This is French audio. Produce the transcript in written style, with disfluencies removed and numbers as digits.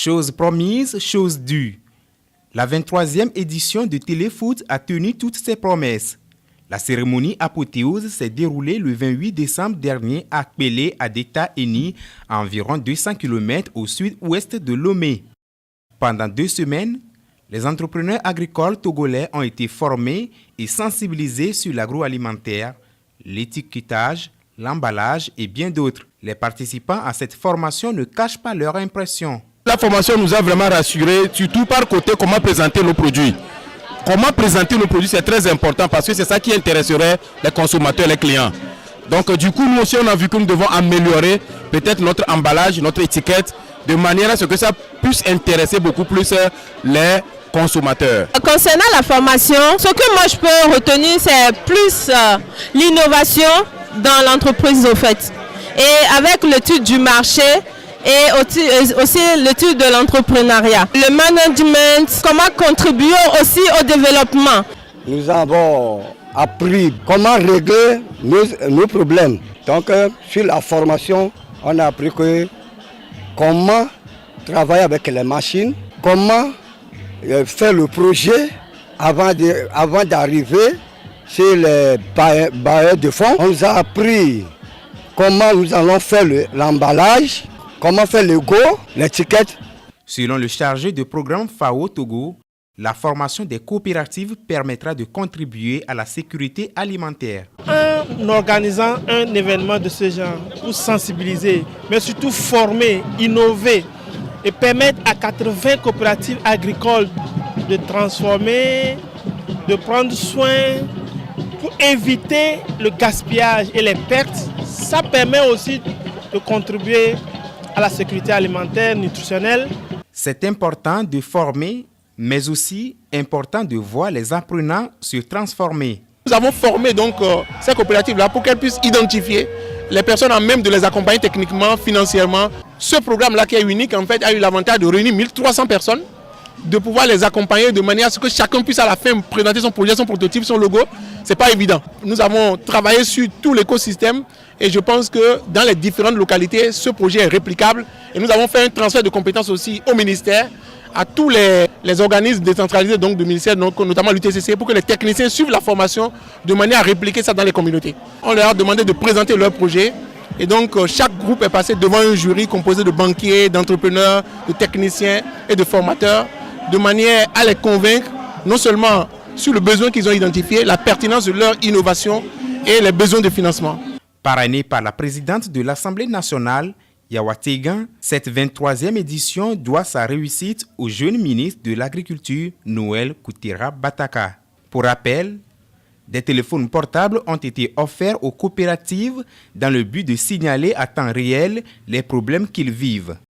Chose promise, chose due. La 23e édition de Téléfoot a tenu toutes ses promesses. La cérémonie apothéose s'est déroulée le 28 décembre dernier à Kpélé, à Deta Eni, à environ 200 km au sud-ouest de Lomé. Pendant 2 semaines, les entrepreneurs agricoles togolais ont été formés et sensibilisés sur l'agroalimentaire, l'étiquetage, l'emballage et bien d'autres. Les participants à cette formation ne cachent pas leur impression. La formation nous a vraiment rassurés, surtout par côté comment présenter nos produits. Comment présenter nos produits, c'est très important parce que c'est ça qui intéresserait les consommateurs, les clients. Donc du coup, nous aussi, on a vu que nous devons améliorer peut-être notre emballage, notre étiquette, de manière à ce que ça puisse intéresser beaucoup plus les consommateurs. Concernant la formation, ce que moi je peux retenir, c'est plus l'innovation dans l'entreprise au fait. Et avec l'étude du marché, et aussi l'étude de l'entrepreneuriat. Le management, comment contribuer aussi au développement. Nous avons appris comment régler nos problèmes. Donc sur la formation, on a appris comment travailler avec les machines, comment faire le projet avant d'arriver chez les bailleurs de fonds. On nous a appris comment nous allons faire l'emballage. Comment faire le go, l'étiquette. Selon le chargé de programme FAO Togo, la formation des coopératives permettra de contribuer à la sécurité alimentaire. En organisant un événement de ce genre pour sensibiliser, mais surtout former, innover et permettre à 80 coopératives agricoles de transformer, de prendre soin pour éviter le gaspillage et les pertes, ça permet aussi de contribuer à la sécurité alimentaire, nutritionnelle. C'est important de former, mais aussi important de voir les apprenants se transformer. Nous avons formé donc ces coopératives-là pour qu'elles puissent identifier les personnes en même de les accompagner techniquement, financièrement. Ce programme-là qui est unique en fait a eu l'avantage de réunir 1300 personnes, de pouvoir les accompagner de manière à ce que chacun puisse à la fin présenter son projet, son prototype, son logo. Ce n'est pas évident. Nous avons travaillé sur tout l'écosystème et je pense que dans les différentes localités, ce projet est réplicable. Et nous avons fait un transfert de compétences aussi au ministère, à tous les organismes décentralisés donc du ministère, donc, notamment l'UTCC, pour que les techniciens suivent la formation de manière à répliquer ça dans les communautés. On leur a demandé de présenter leur projet. Et donc chaque groupe est passé devant un jury composé de banquiers, d'entrepreneurs, de techniciens et de formateurs, de manière à les convaincre non seulement sur le besoin qu'ils ont identifié, la pertinence de leur innovation et les besoins de financement. Parrainée par la présidente de l'Assemblée nationale, Yawa Tegan, cette 23e édition doit sa réussite au jeune ministre de l'Agriculture, Noël Koutera Bataka. Pour rappel, des téléphones portables ont été offerts aux coopératives dans le but de signaler à temps réel les problèmes qu'ils vivent.